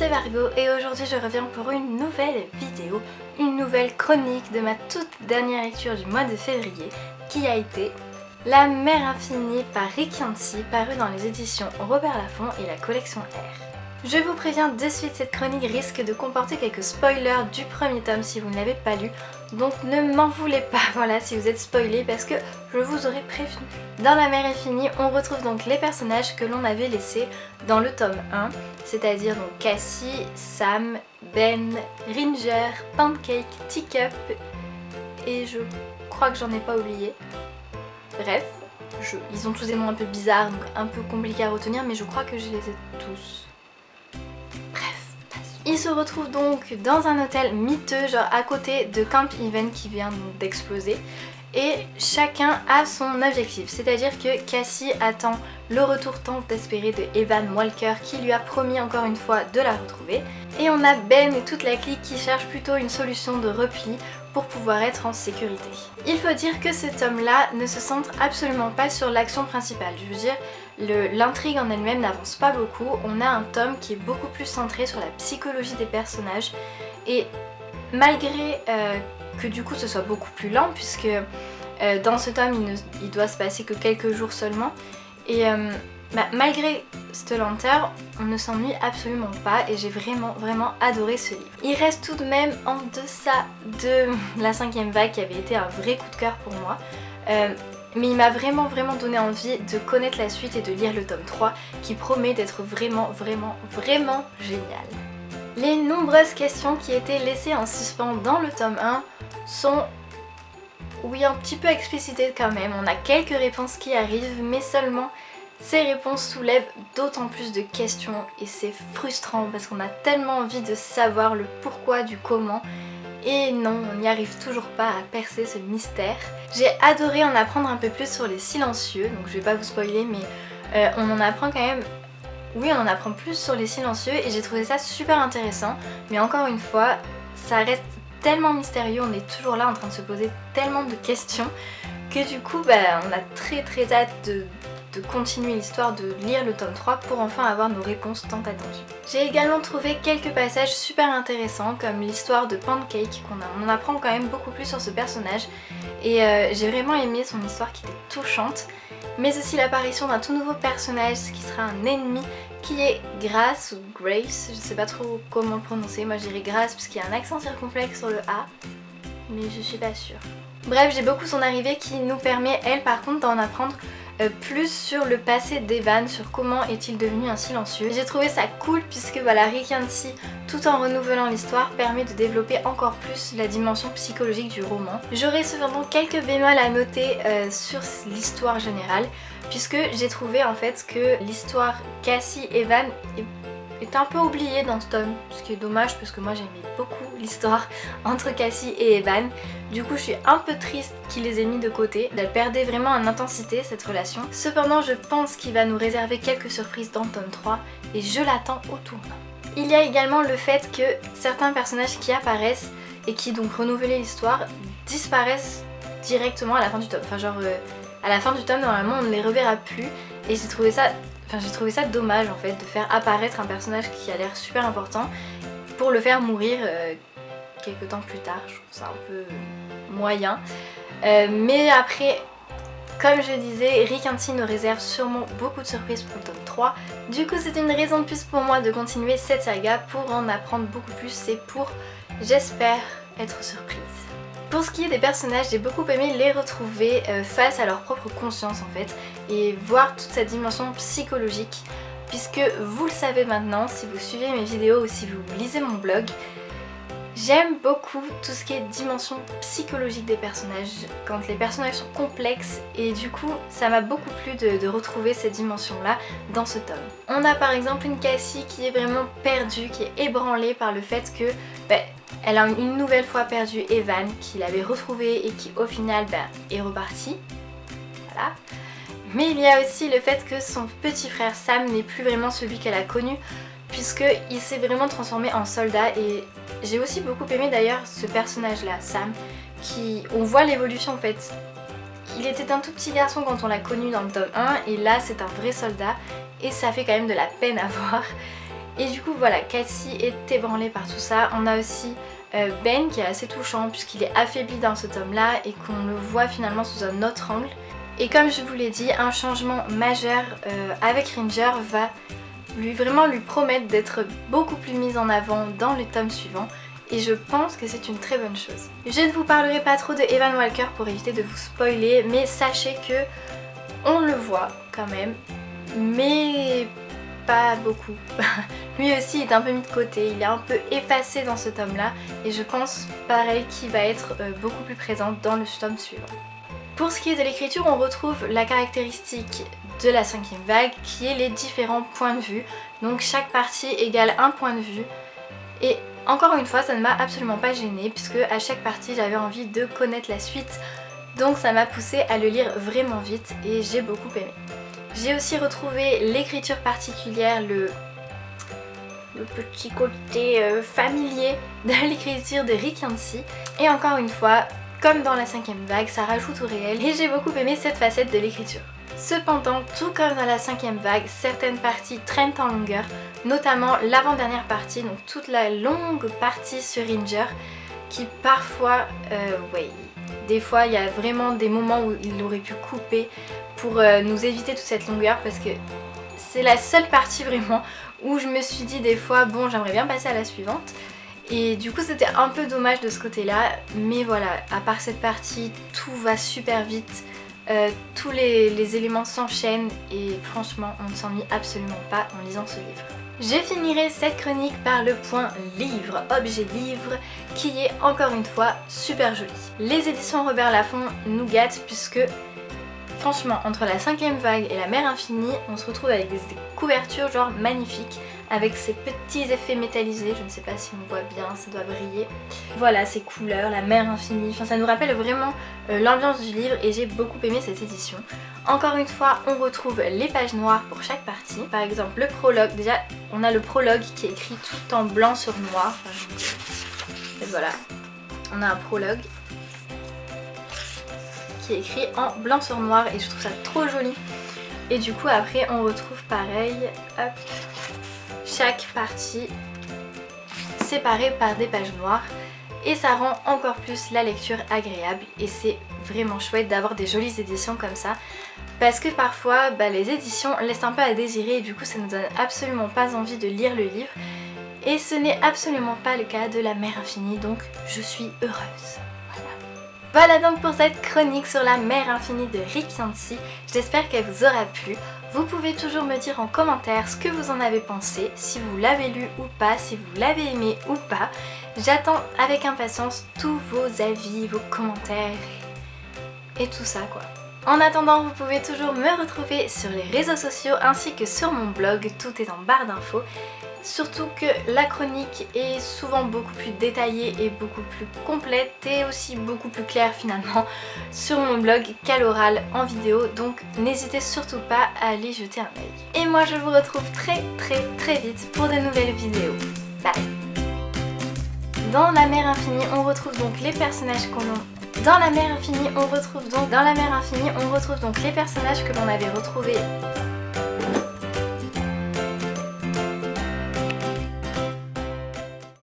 c'est Margot et aujourd'hui je reviens pour une nouvelle vidéo, une nouvelle chronique de ma toute dernière lecture du mois de février qui a été La mer infinie par Rick Yancey, paru dans les éditions Robert Laffont et la collection R. Je vous préviens de suite, cette chronique risque de comporter quelques spoilers du premier tome si vous ne l'avez pas lu, donc ne m'en voulez pas voilà si vous êtes spoilés parce que je vous aurais prévenu. Dans La mer infinie, on retrouve donc les personnages que l'on avait laissés dans le tome 1, c'est-à-dire donc Cassie, Sam, Ben, Ringer, Pancake, Teacup et je crois que j'en ai pas oublié. Bref, ils ont tous des noms un peu bizarres, donc un peu compliqués à retenir, mais je crois que je les ai tous. Ils se retrouvent donc dans un hôtel miteux, genre à côté de Camp Even qui vient d'exploser. Et chacun a son objectif, c'est-à-dire que Cassie attend le retour tant espéré de Evan Walker qui lui a promis encore une fois de la retrouver. Et on a Ben et toute la clique qui cherchent plutôt une solution de repli pour pouvoir être en sécurité. Il faut dire que ce tome-là ne se centre absolument pas sur l'action principale. Je veux dire, l'intrigue en elle-même n'avance pas beaucoup. On a un tome qui est beaucoup plus centré sur la psychologie des personnages. Et malgré que du coup ce soit beaucoup plus lent, puisque dans ce tome il doit se passer que quelques jours seulement. Et malgré cette lenteur, on ne s'ennuie absolument pas et j'ai vraiment adoré ce livre. Il reste tout de même en deçà de la 5e vague qui avait été un vrai coup de cœur pour moi. Mais il m'a vraiment donné envie de connaître la suite et de lire le tome 3 qui promet d'être vraiment génial. Les nombreuses questions qui étaient laissées en suspens dans le tome 1 sont, oui, un petit peu explicitées quand même. On a quelques réponses qui arrivent, mais seulement ces réponses soulèvent d'autant plus de questions et c'est frustrant parce qu'on a tellement envie de savoir le pourquoi du comment. Et non, on n'y arrive toujours pas à percer ce mystère. J'ai adoré en apprendre un peu plus sur les silencieux, donc je vais pas vous spoiler, mais on en apprend quand même. Oui, on en apprend plus sur les silencieux et j'ai trouvé ça super intéressant. Mais encore une fois, ça reste tellement mystérieux, on est toujours là en train de se poser tellement de questions que du coup, on a très hâte de continuer l'histoire, de lire le tome 3 pour enfin avoir nos réponses tant attendues. J'ai également trouvé quelques passages super intéressants comme l'histoire de Pancake, on en apprend quand même beaucoup plus sur ce personnage et j'ai vraiment aimé son histoire qui était touchante, mais aussi l'apparition d'un tout nouveau personnage qui sera un ennemi qui est Grace ou Grace, je sais pas trop comment le prononcer, moi je dirais Grace parce qu'il y a un accent circonflexe sur le A, mais je suis pas sûre. Bref, j'ai beaucoup son arrivée qui nous permet, elle par contre, d'en apprendre plus sur le passé d'Evan, sur comment est-il devenu un silencieux. J'ai trouvé ça cool puisque voilà, Rick Yancey, tout en renouvelant l'histoire, permet de développer encore plus la dimension psychologique du roman. J'aurais cependant quelques bémols à noter sur l'histoire générale, puisque j'ai trouvé en fait que l'histoire Cassie-Evan est un peu oubliée dans ce tome, ce qui est dommage parce que moi j'aimais beaucoup l'histoire entre Cassie et Evan. Du coup je suis un peu triste qu'il les ait mis de côté, elle perdait vraiment en intensité cette relation. Cependant je pense qu'il va nous réserver quelques surprises dans le tome 3 et je l'attends au tournant. Il y a également le fait que certains personnages qui apparaissent et qui donc renouvelaient l'histoire disparaissent directement à la fin du tome. Enfin genre à la fin du tome normalement on ne les reverra plus et j'ai trouvé ça dommage en fait de faire apparaître un personnage qui a l'air super important pour le faire mourir quelques temps plus tard. Je trouve ça un peu moyen. Mais après, comme je disais, Rick Yancey nous réserve sûrement beaucoup de surprises pour le tome 3. Du coup c'est une raison de plus pour moi de continuer cette saga pour en apprendre beaucoup plus et pour, j'espère, être surprise. Pour ce qui est des personnages, j'ai beaucoup aimé les retrouver face à leur propre conscience en fait et voir toute cette dimension psychologique puisque vous le savez maintenant si vous suivez mes vidéos ou si vous lisez mon blog, j'aime beaucoup tout ce qui est dimension psychologique des personnages quand les personnages sont complexes et du coup ça m'a beaucoup plu de retrouver cette dimension là dans ce tome. On a par exemple une Cassie qui est vraiment perdue, qui est ébranlée par le fait que elle a une nouvelle fois perdu Evan, qui l'avait retrouvé et qui au final est reparti. Voilà. Mais il y a aussi le fait que son petit frère Sam n'est plus vraiment celui qu'elle a connu puisqu'il s'est vraiment transformé en soldat et j'ai aussi beaucoup aimé d'ailleurs ce personnage là, Sam, on voit l'évolution en fait. Il était un tout petit garçon quand on l'a connu dans le tome 1 et là c'est un vrai soldat et ça fait quand même de la peine à voir. Et du coup voilà, Cassie est ébranlée par tout ça. On a aussi Ben qui est assez touchant puisqu'il est affaibli dans ce tome là et qu'on le voit finalement sous un autre angle. Et comme je vous l'ai dit, un changement majeur avec Ringer va vraiment lui promettre d'être beaucoup plus mise en avant dans le tome suivant. Et je pense que c'est une très bonne chose. Je ne vous parlerai pas trop de Evan Walker pour éviter de vous spoiler, mais sachez que on le voit quand même, mais pas beaucoup. Lui aussi est un peu mis de côté, il est un peu effacé dans ce tome là et je pense pareil qu'il va être beaucoup plus présent dans le tome suivant. Pour ce qui est de l'écriture, on retrouve la caractéristique de la 5e vague qui est les différents points de vue. Donc chaque partie égale un point de vue et encore une fois ça ne m'a absolument pas gênée puisque à chaque partie j'avais envie de connaître la suite, donc ça m'a poussée à le lire vraiment vite et j'ai beaucoup aimé. J'ai aussi retrouvé l'écriture particulière, le petit côté familier de l'écriture de Rick Yancey. Et encore une fois, comme dans la 5e vague, ça rajoute au réel et j'ai beaucoup aimé cette facette de l'écriture. Cependant, tout comme dans la 5e vague, certaines parties traînent en longueur, notamment l'avant-dernière partie, donc toute la longue partie sur Ringer, qui parfois, des fois il y a vraiment des moments où il aurait pu couper pour nous éviter toute cette longueur parce que c'est la seule partie vraiment où je me suis dit des fois bon j'aimerais bien passer à la suivante et du coup c'était un peu dommage de ce côté là, mais voilà, à part cette partie tout va super vite, tous les éléments s'enchaînent et franchement on ne s'ennuie absolument pas en lisant ce livre. Je finirai cette chronique par le point livre, objet livre, qui est encore une fois super joli. Les éditions Robert Laffont nous gâtent puisque franchement entre la 5e vague et la mer infinie on se retrouve avec des couvertures genre magnifiques avec ces petits effets métallisés, je ne sais pas si on voit bien, ça doit briller. Voilà ces couleurs, la mer infinie, enfin ça nous rappelle vraiment l'ambiance du livre et j'ai beaucoup aimé cette édition. Encore une fois on retrouve les pages noires pour chaque partie, par exemple le prologue, déjà on a le prologue qui est écrit tout en blanc sur noir, et voilà, on a un prologue qui est écrit en blanc sur noir et je trouve ça trop joli. Et du coup après on retrouve pareil, hop, chaque partie séparée par des pages noires et ça rend encore plus la lecture agréable et c'est vraiment chouette d'avoir des jolies éditions comme ça parce que parfois les éditions laissent un peu à désirer et du coup ça nous donne absolument pas envie de lire le livre et ce n'est absolument pas le cas de la mer infinie, donc je suis heureuse. Voilà donc pour cette chronique sur la mer infinie de Rick Yancey, j'espère qu'elle vous aura plu. Vous pouvez toujours me dire en commentaire ce que vous en avez pensé, si vous l'avez lu ou pas, si vous l'avez aimé ou pas. J'attends avec impatience tous vos avis, vos commentaires et tout ça quoi. En attendant, vous pouvez toujours me retrouver sur les réseaux sociaux ainsi que sur mon blog, tout est en barre d'infos. Surtout que la chronique est souvent beaucoup plus détaillée et beaucoup plus complète et aussi beaucoup plus claire finalement sur mon blog qu'à l'oral en vidéo, donc n'hésitez surtout pas à aller jeter un œil. Et moi je vous retrouve très vite pour de nouvelles vidéos. Bye. Dans la mer infinie on retrouve donc les personnages que l'on... Dans la mer infinie on retrouve donc les personnages que l'on avait retrouvés